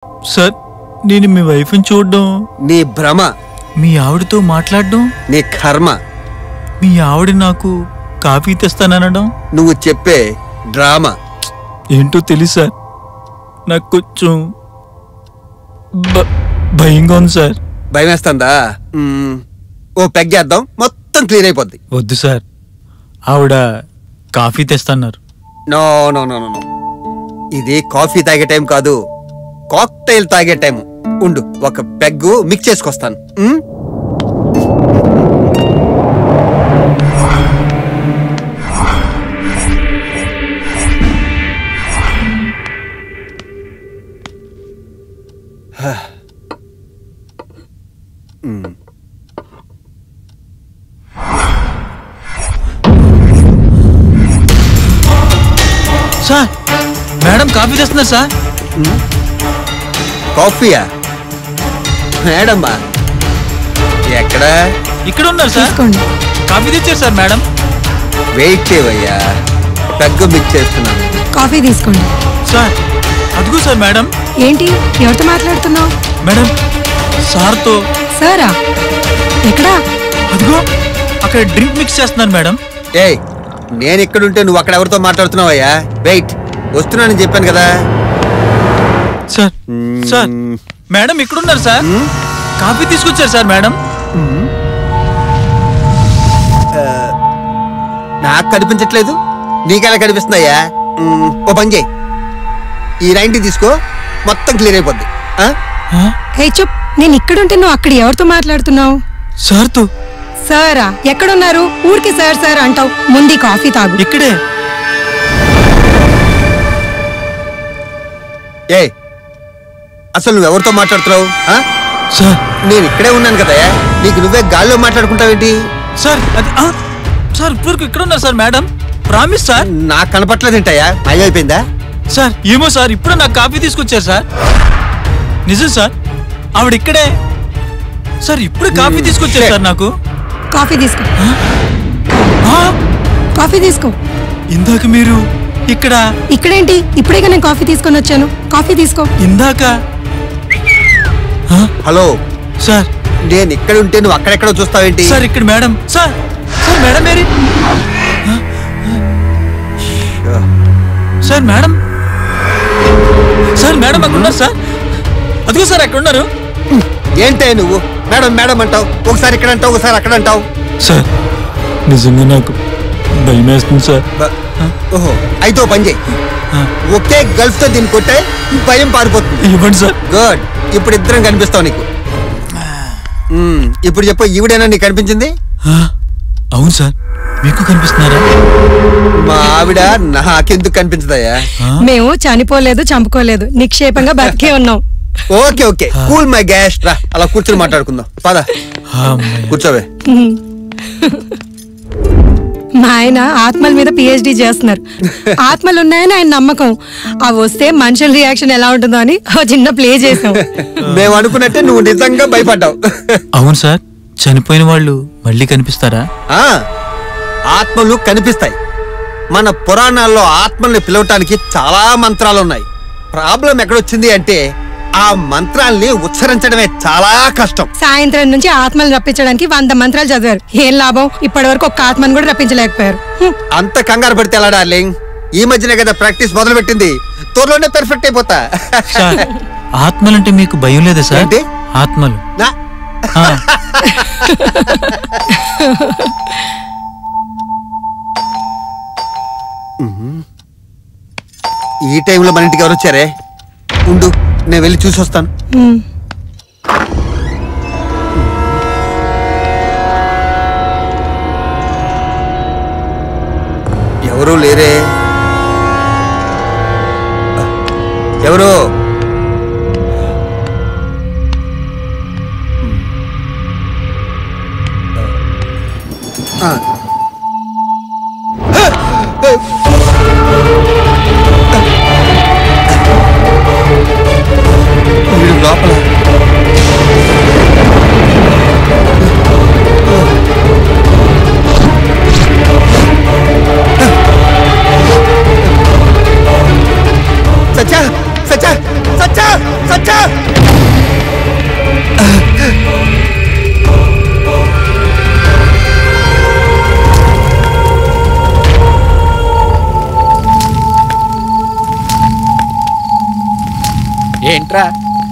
Sir, నేను మీ వైఫ్ని చూడడం నీ భ్రమ. మీ ఆవిడతో మాట్లాడడం నీ కర్మ. మీ ఆవిడ నాకు కాఫీ తెస్తాననడం నువ్వు చెప్పే డ్రామా. ఏంటో తెలుసు సార్, నాకు కొంచెం భయంగా ఉంది సార్. భయం వేస్తుందా? ఓ పెగ్గేద్దాం, మొత్తం క్లియర్ అయిపోద్ది. వద్దు సార్, ఆవిడ కాఫీ తెస్తన్నారు. నో నో నో నో, ఇది కాఫీ తాగే టైం కాదు, కాక్టైల్ తాగే టైం. ఉండు, ఒక పెగ్గు మిక్స్ చేసుకొస్తాను. సార్, మేడం కాఫీ తెస్తున్నారు సార్. కాఫీయా? మేడమ్మా ఎక్కడ? ఇక్కడ ఉన్నారు సార్. కాఫీ తెచ్చారు సార్ మేడం. వెయిట్ చేయవయ్యా, పెగ్గు మిక్స్ చేస్తున్నాను. కాఫీ తీసుకోండి సార్. అదిగో సార్ మేడం. ఏంటి, ఎవరితో మాట్లాడుతున్నావు? మేడం, సార్తో. సారా? ఎక్కడా? అదిగో అక్కడ డ్రింక్ మిక్స్ చేస్తున్నాను మేడం. ఏయ్, నేను ఇక్కడుంటే నువ్వు అక్కడ ఎవరితో మాట్లాడుతున్నావయ్యా? వెయిట్, వస్తున్నానని చెప్పాను కదా. సార్ సార్, మేడం ఇక్కడున్నారు సార్. కాఫీ తీసుకొచ్చారు సార్ మేడం. నాకు కనిపించట్లేదు, నీకెలా కనిపిస్తుందయ్యా? ఓ పని చేయి, ఈ 90 తీసుకో, మొత్తం క్లియర్ అయిపోద్ది. హే చూప్, నేను ఇక్కడుంటే నువ్వు అక్కడ ఎవరితో మాట్లాడుతున్నావు? సార్తో. సారా? ఎక్కడున్నారు? ఊరికి సార్ సార్ అంటావు, ముందు కాఫీ తాగు. ఇక్కడే. ఏ, అసలు నువ్వెవరితో మాట్లాడుతున్నావు? సార్, నేను ఇక్కడే ఉన్నాను కదయ్యా, నీకు నువ్వే గాల్లో మాట్లాడుకుంటావేంటి? సార్ అది సార్, ఇప్పుడు ఇక్కడ ఉన్నారు సార్ మేడం. Promise sir. నాకు కనపట్లేదేంటయ్యా, అయిపోయిందా? సార్ ఏమో సార్, ఇప్పుడు నాకు కాఫీ తీసుకొచ్చారు సార్. నిజం సార్, ఆవిడ ఇక్కడే సార్. ఇప్పుడు కాఫీ తీసుకొచ్చారు సార్ నాకు. కాఫీ తీసుకో. కాఫీ తీసుకో. ఇందాక మీరు ఇక్కడ. ఇక్కడేంటి, ఇప్పుడేగా నేను కాఫీ తీసుకొని వచ్చాను. కాఫీ తీసుకో. ఇందాక. హలో సార్, నేను ఇక్కడ ఉంటే నువ్వు అక్కడెక్కడో చూస్తావేంటి? సార్ ఇక్కడ madam. Sir sir, madam Mary. Sir madam. Sir madam అక్కడ ఉన్నారు సార్. అదిగో సార్ అక్కడ ఉన్నారు. ఏంటే నువ్వు మేడం మేడం అంటావు, ఒకసారి ఇక్కడ అంటావు, ఒకసారి అక్కడ అంటావు. సార్ నిజంగా నాకు భయం వేస్తుంది సార్. ఓహో, అయితే పని చేయి, ఒకే గల్ఫ్ తో దీన్ని కొట్టే భయం పారిపోతుంది. ఇవ్వండి సార్. గుడ్, ఇప్పుడు ఇద్దరం కనిపిస్తావు నీకు. ఇప్పుడు చెప్పు, ఈవిడేనా నీకు కనిపించింది? అవును సార్, మీకు కనిపిస్తున్నారా? మా ఆవిడ నాకెందుకు కనిపించదయ్యా? మేము చనిపోలేదు, చంపుకోలేదు, నిక్షేపంగా బతికే ఉన్నాం. Okay okay, cool my gas. రా, అలా కూర్చొని మాట్లాడుకుందాం. పద కూర్చోవే. మా ఆయన ఆత్మల మీద పిహెచ్డి చేస్తున్నారు. ఆత్మలు ఉన్నాయని ఆయన నమ్మకం. అవి వస్తే మనుషుల రియాక్షన్ ఎలా ఉంటుందో అని ఒక చిన్న ప్లే చేసాం. మేము అనుకున్నట్టే నువ్వు నిజంగా భయపడ్డావు. అవును సార్, చనిపోయిన వాళ్ళు మళ్ళీ కనిపిస్తారా? ఆత్మలు కనిపిస్తాయి. మన పురాణాల్లో ఆత్మల్ని పిలవటానికి చాలా మంత్రాలు ఉన్నాయి. ప్రాబ్లం ఎక్కడొచ్చింది అంటే ఆ మంత్రాల్ని ఉచ్చరించడమే చాలా కష్టం. సాయంత్రం నుంచి ఆత్మలు రప్పించడానికి 100 మంత్రాలు చదివారు. ఏం లాభం, ఇప్పటి వరకు ఒక ఆత్మను కూడా రప్పించలేకపోయారు. అంత కంగారు పడితే ఎలా డార్లింగ్? ఈ మధ్యనే కదా ప్రాక్టీస్ మొదలు పెట్టింది, త్వరలోనే పెర్ఫెక్ట్ అయిపోతా. ఆత్మలంటే మీకు భయం లేదా సార్? ఏంటి ఆత్మలు? ఈ టైంలో మన ఇంటికి ఎవరు వచ్చారే? ఉండు, నేను వెళ్ళి చూసి వస్తాను. ఎవరు లేరే? ఎవరు? లోపల సచ్చా సచ్చా ఏంట్రా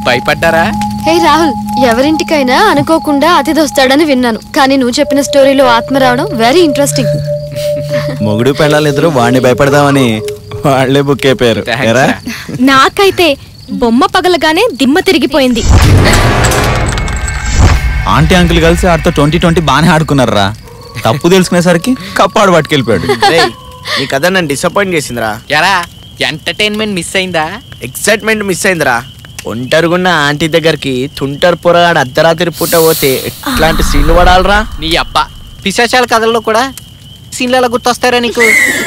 భయపడ్డారా? హే రాహుల్, ఎవరింటికైనా అనుకోకుండా అతిథి వస్తాడని విన్నాను, కానీ నువ్వు చెప్పిన స్టోరీలో ఆత్మ రావడం వెరీ ఇంట్రెస్టింగ్. మొగుడు పెళ్ళాలిద్దరూ వాడిని భయపడదామని వాళ్లే బుక్ అయిపోయారు. నాకైతే బొమ్మ పగలగానే దిమ్మ తిరిగిపోయింది. ఆంటీ అంకుల్ కలిసి ఆడితో 2020 బాగానే ఆడుకున్నారా. తప్పు తెలుసుకునేసరికి కప్పాడు పట్టుకెళ్ళిపోయాడు. నీ కథ నన్ను డిసప్పాయింట్ చేసిందిరా. ఎరా ఎంటర్టైన్మెంట్ మిస్ అయిందా? ఎక్సైట్మెంట్ మిస్ అయిందిరా. ఒంటరుగున్న ఆంటీ దగ్గరికి తుంటరు పొరగాడు అర్ధరాత్రి పూట పోతే ఎట్లాంటి సీన్లు పడాలరా. నీ అబ్బా పిశాచాల కథల్లో కూడా సీన్లలో గుర్తొస్తారా నీకు?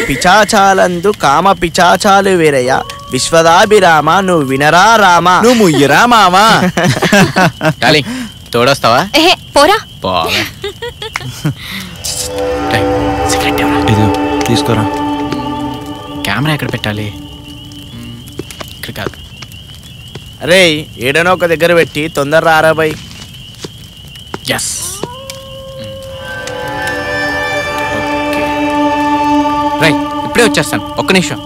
పిచాచాలందు కామ పిచాచాలు వేరయ్య, విశ్వదాభిరామ నువ్వు వినరా రామా, నువ్వు ముయ్యరా మావా. డార్లింగ్ తోడొస్తావా? ఏహే పోరా. ఇది తీసుకోరా. కెమెరా ఎక్కడ పెట్టాలి? ఇక్కడ కాదు. అరే ఏడనో ఒక దగ్గర పెట్టి తొందర రారా బై. ఎస్. ఇప్పుడే వచ్చేస్తాను, ఒక్క నిమిషం.